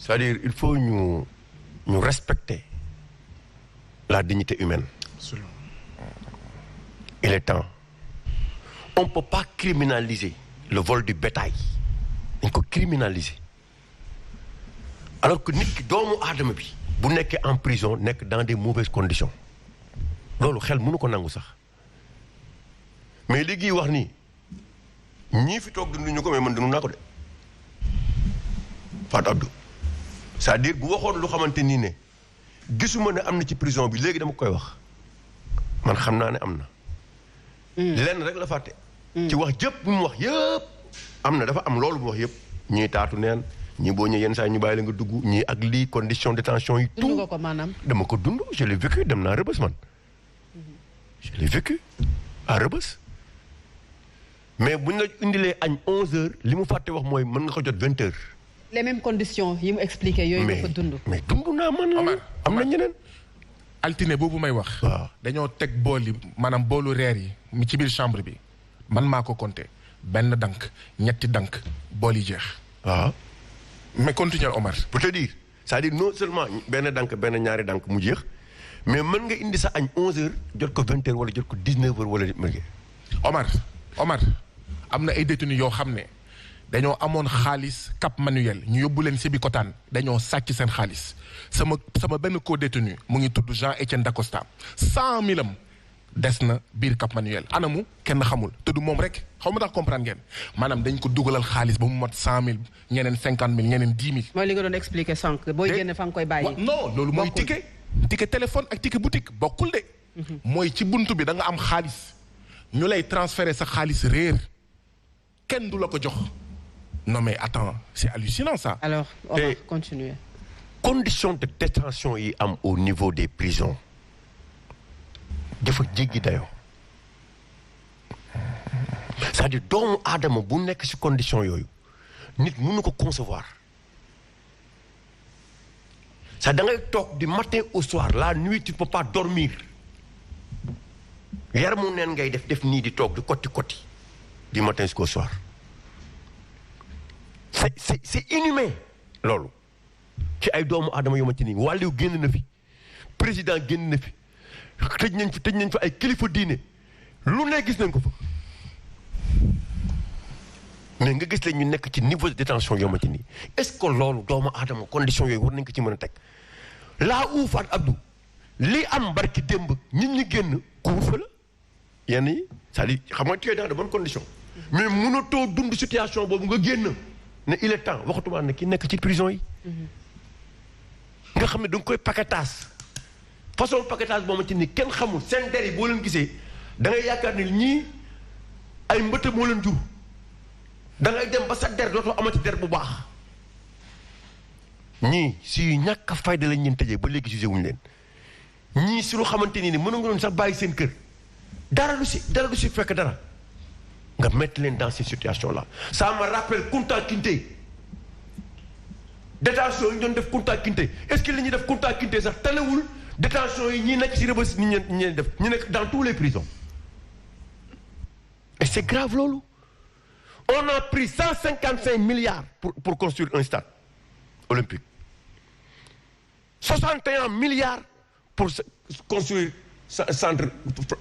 c'est-à-dire il faut ñu respecter la dignité humaine. Absolument. Il est temps. On ne peut pas criminaliser le vol du bétail. dañ ko criminaliser alors que nit ki doomu aadama bi bu nekkee en prison nekk dans des mauvaises conditions loolu xel mënu ko nangu sax mais léegi wax ni ñii fi toog dunduñu ko mais man dund naa ko de Fatou Abdou c'est-à-dire bu waxoon lu xamante nii ne gisuma ne am na ci prison bi léegi dama koy wax man xam naa ne am na. lenn rek la fàtte. ci wax jëpp bu mu wax yëpp am na dafa am loolu bu wax yëpp ñii taatu neen ñii boo ñëwee yenn saa ñu bàyyi la nga dugg ñii ak lii condition de détention yi. tout dund nga ko maanaam. dama ko dund je l'ai vécu dem naa Rebeuss man. je l'ai vécu à Rebeuss mais buñ la indilee añ 11h li mu fàtte wax mooy mën nga ko jot 20h. les mêmes conditions yi mu expliqué yooyu nga ko dund. mais dund naa man la am na ñeneen. altine boobu may wax. waaw dañoo teg bool yi maanaam boolu reer yi mi ci biir chambre bi man maa ko compté benn dank ñetti dank bool yi jeex. waaw. mais continuer Omar. pour te dire c'est-à-dire non seulement benn dank benn ñaari dank mu jeex mais mën nga indi sa añ 11h jot ko 20h wala jot ko 19h wala. Omar am na ay détenus yoo xam ne dañoo amoon xaalis Cap Manuel ñu yóbbu leen Sébikotane dañoo sàcc seen xaalis sama benn co-détenu mu ngi tudd Jean-Étienne Dacosta 100 000 am des na biir Cap Manuel anamu kenn xamul te du moom rek xaw ma tax comprendre ngeen maanaam dañ ko dugalal xaalis ba mu mot 100 000 ñeneen 50 000 ñeneen 10 000. mooy li nga doon expliqué sànq booy génne fa nga koy bàyyi. non loolu mooy ticket téléphone ak ticket boutique bokkul de. mooy ci buntu bi da nga am xaalis ñu lay transférer sa xaalis réer kenn du la ko jox. non mais attends c'est hallucinant ça. alors on va continuer. conditions de détention yi am au niveau des prisons dafa jéggi dayoo c'est-à-dire doomu aadama bu nekk ci condition yooyu nit mënu ko concevoir ça da ngay toog du matin au soir la nuit tu peux pas dormir yaramu neen ngay def nii di toog di kotti du matin jusqu'au soir c'est inhumain loolu ci ay doomu aadama yomante nii wàllu génn na fi président génn na fi tëj nañ fa ay kilifa diine lu ne gis nañ ko fa mais nga gis leen ñu nekk ci niveau de détention yomante nii est-ce que loolu doomu aadama condition yooyu war nañ ko ci mën a teg laa uufaat Abdou li am barki démb nit ñi génn couvre-feu la yenn yi c'est-à-dire xam nga tu es dans de bonnes conditions mais mënatoo dund situation boobu nga génn ne il est temps waxatuma ne ki nekk ci prison yi nga xam ne da nga koy paquetage façon paquetage boo ma ci ni kenn xamul seen der yi boo leen gisee da ngay yaakaar ne ñii ay mbëtt moo leen jur da ngay dem ba sa der dootoo amati der bu baax ñii si ñàkk a fayda lañ leen tëjee ba léegi jugé wuñu leen ñii si lu xamante ni mën nga doon sax bàyyi seen kër dara du si fekk dara nga mettre leen dans ces situations là ça me rappelle Kunta Kinte détention yi ñu doon def Kunta Kinte est-ce que li ñuy def Kunta Kinte sax talewul détention yi ñi nekk ci Rebeuss ñi ñeen def ñu nekk dans tous les prisons et c'est grave loolu on a pris 155 milliards pour construire un stade olympique 61 milliards pour construire centre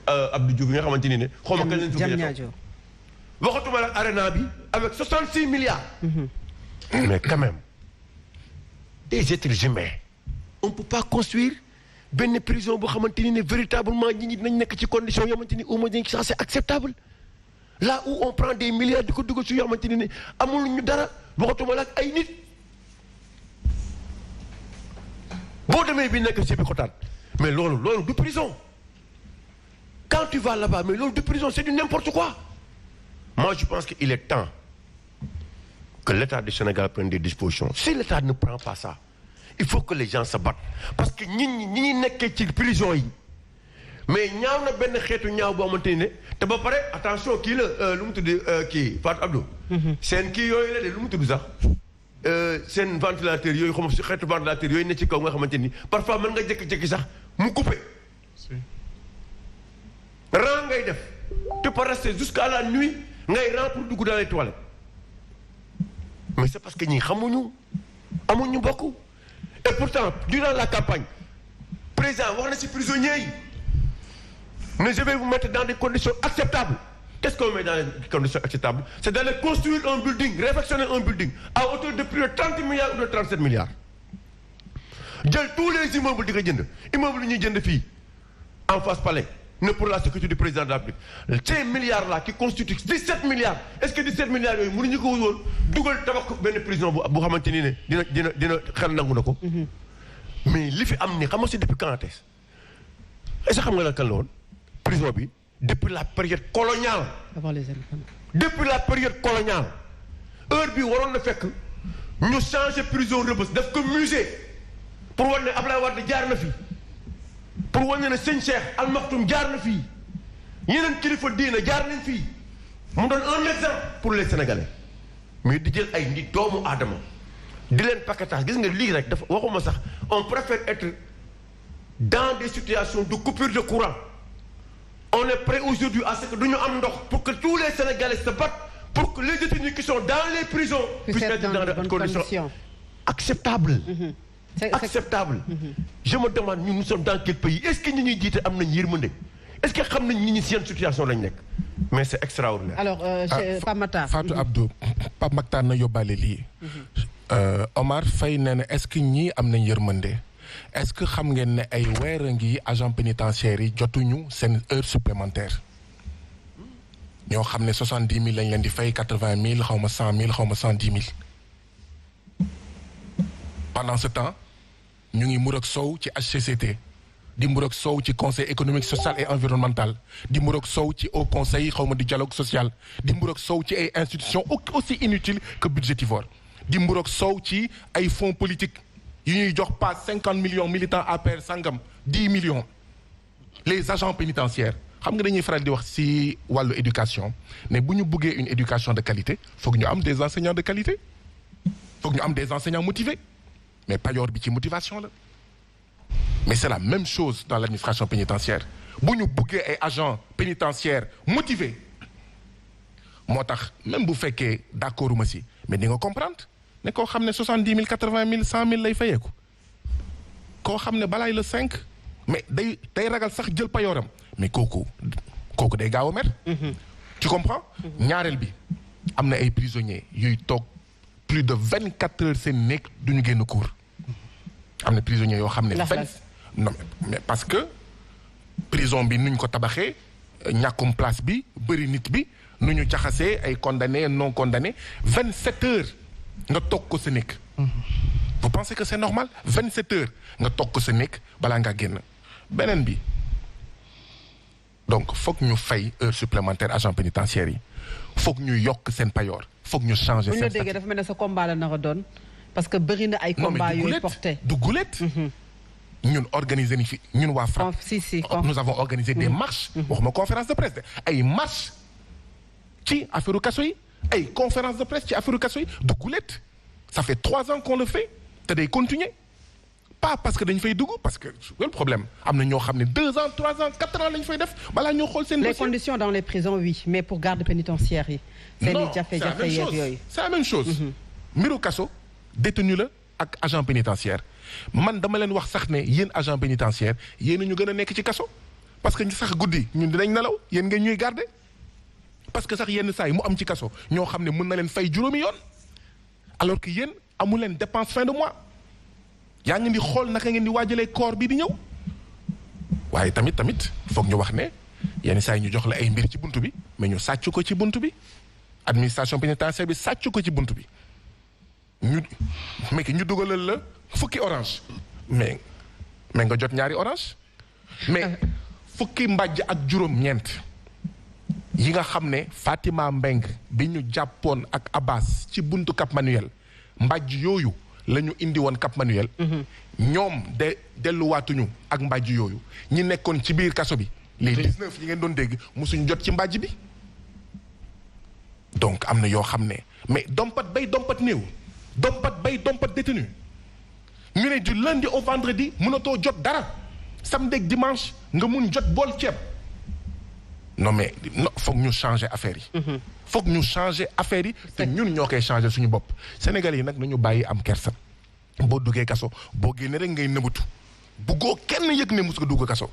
Abdou Diouf yi nga xamante ne xaw ma kañ lañ fi waxatuma la arena bi avec 66 milliards mais quand même des êtres humains on peut pas construire benn prison boo xamante ni ne véritablement ñi nañ nekk ci condition yoo xamante ni au moins dañ ci c'est acceptable là où on prend des milliards di ko dugg ci yoo xamante ni ne amul ñu dara waxatuma la ak ay nit boo demee bi nekk Sébikotane mais loolu du prison quand tu vas là-bas mais loolu du prison c'est du n'importe quoi moi je pense qu'il est temps que l'État du Sénégal prenne des dispositions si l'État ne prend pas ça il faut que les gens se battent parce que ñi nekkee ci prison yi mais ñaaw na benn xeetu ñaaw boo xamante ne te ba pare attention kii la lu mu tudd kii Fatou Abdou seen kii yooyu la de lu mu tudd sax seen ventilateur yooyu xam si xeetu ventilateur yooyu ne ci kaw nga xamante ni parfois mën nga jékki-jékki sax mu coupé rang ngay def tu peux rester jusqu'à la nuit ngay rang pour dugg dans les toilettes mais c'est parce que ñi xamuñu amuñu bokk. Et pourtant durant la campagne président wax na ci prisonniers yi mais je vais vous mettre dans des conditions acceptables. Qu'est-ce qu'on met dans les conditions acceptables? C'est d'aller construire un building, réfectionner un building à hauteur de plus de 30 milliards ou de 37 milliards. jël tous les immeubles di ko jënd immeubles yi ñuy jënd fii en face palais ne pour la sécurité du président de la République ces milliards là qui constituent 17 milliards est-ce que 17 milliards yooyu mënuñu ko woon dugal tabax benn prison bu xamante ni ne dina xel nangu na ko. mais li fi am ni xam nga c'est depuis quand est-ce que xam nga la kan la woon prison bi depuis la période coloniale. avant les indépendances. depuis la période coloniale heure bi waroon na fekk ñu changer prison Rebeuss def ko musée pour wane ne Ablaye Wade jaar na fi pour wane ne Sëñ Cheikh Al Maktoum jaar na fii yeneen kilifa diina jaar nañ fii mu doon un exemple pour les Sénégalais mais di jël ay nit doomu aadama di leen paquetage gis nga lii rek dafa waxuma sax on préfère être dans des situations de coupure de courant. On est prêt aujourd'hui à ce que nous am ndox pour que tous les Sénégalais se battent pour que les détenus qui sont dans les prisons puissent être dans des conditions acceptables. Acceptables. Je me demande nous sommes dans quel pays est-ce que ñi ñuy jiite am nañ yërmande est-ce que xam nañ ñi seen situation lañ nekk mais c'est extraordinaire. Alors Pape Matar. Fatou Abdou Pape Matar na yóbbaale lii. Omar Faye nee na est-ce que ñii am nañ yërmande. Est-ce que xam ngeen ne ay weer a ngi agent pénitentiaire yi jotuñu seen heure supplémentaire ñoo xam ne 70 000 lañ leen di fay 80 000 xaw ma 100 000 xaw ma 110 000 pendant ce temps ñu ngi mur ak sow ci HCCT di mur ak sow ci conseil économique social et environnemental di mur ak sow ci haut conseil xaw ma di dialogue social di mur ak sow ci ay institutions aussi inutiles que budgétivores di mur ak sow ci ay fonds politiques. yu ñuy jox pas 50 millions militants APR sangam 10 millions les agents pénitentiaires xam nga dañuy faral di wax ci wàllu éducation mais bu ñu bëggee une éducation de qualité foog ñu am des enseignants de qualité foog ñu am des enseignants motivés mais payoor bi ci motivation la mais c'est la même chose dans l'administration pénitentiaire bu ñu bëggee ay agents pénitentiaires motivés moo tax même bu fekkee d'accord uma si mais di nga comprendre ne koo xam ne 70 000 80 000 100 000 lay fayeeku koo xam ne balaay le 5 mais day ragal sax jël payooram mais kooku day gaaw a mer. tu comprends. ñaareel bi am na ay prisonniers yuy toog plus de 24 heures seen nekk duñu génn cour am na prisonniers yoo xam ne. non mais parce que prison bi nuñ ko tabaxee ñàkkum place bi bëri nit bi nu ñu jaxasee ay condamnés non condamnés 27 heures. nga toog ko sa nekk. vous pensez que c'est normal 27 heures nga toog ko sa nekk balaa ngaa génn beneen bi donc foog ñu fay heure supplémentaire agent pénitentiaire yi foog ñu yokk seen payoor foog ñu changer seen. bu ñu la déggee dafa mel ne sa combat la nar a doon parce que bëri na ay combat yooyu porté du gulet ñun organiser ni fi ñun waa FRAPP. nous avons organisé des marches. waxuma conférence de presse ay marches ci affaire kaso yi. ay conférence de presse ci affaire kaso yi du gulet ça fait 3 ans qu'on le fait te day continuer pas parce que dañ fay dugg parce que le problème am na ñoo xam ne 2 ans 3 ans 4 ans lañ fay def balaa ñoo xool seen. les conditions dans les prisons oui mais pour garde pénitentiaire yi. non c'est la même chose. mbiru kaso détenu la ak agent pénitentiaire man dama leen wax sax ne yéen agent pénitentiaire yéen ñu gën a nekk ci kaso parce que sax guddi ñun dinañ nelaw yéen ngeen ñuy garder. parce que sax yenn saa yi mu am ci kaso ñoo xam ne mën na leen fay juróomi yoon alors que yéen amu leen dépense fin de mois yaa ngi di xool naka ngeen di waajalee koor bi di ñëw waaye tamit foog ñu wax ne yenn saa yi ñu jox la ay mbir ci buntu bi mais ñu sàcc ko ci buntu bi administration pénitentiaire bi sàcc ko ci buntu bi ñu dugalal la fukki orange mais nga jot ñaari orange mais fukki mbàjj ak juróom-ñeent. yi nga xam ne Fatima Mbeng bi ñu jàppoon ak Abbas ci buntu Cap Manuel mbàjj yooyu la ñu indi woon Cap Manuel. ñoom delluwaatuñu ak mbàjj yooyu ñi nekkoon ci biir kaso bi. les 19 yi ngeen doon dégg musuñ jot ci mbàjj bi. donc am na yoo xam ne mais dompat bay dompat néew dompat bay dompat détenu ñu ne du lundi au vendredi mënatoo jot dara samedi ak dimanche nga mun jot bool ceeb. non mais foog ñu changer affaire yi. foog ñu changer affaire yi te ñun ñoo koy changer suñu bopp Sénégal yi nag nañu bàyyi am kersa boo duggee kaso boo génnee rek ngay nëbatu buggoo kenn yëg ne mus nga dugg kaso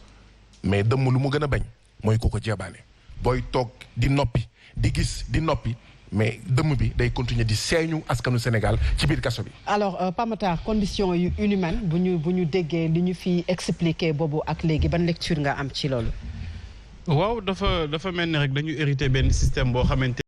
mais dëmm lu mu gën a bañ mooy ku ko jeebaane booy toog di noppi di gis di noppi mais dëmm bi day continuer di seeñu askanu Sénégal ci biir kaso bi. alors Pape Matar condition yu inhumaine bu ñu déggee li ñu fi expliqué boobu ak léegi ban lecture nga am ci loolu. waaw dafa mel ni rek dañu hérité benn système boo xamante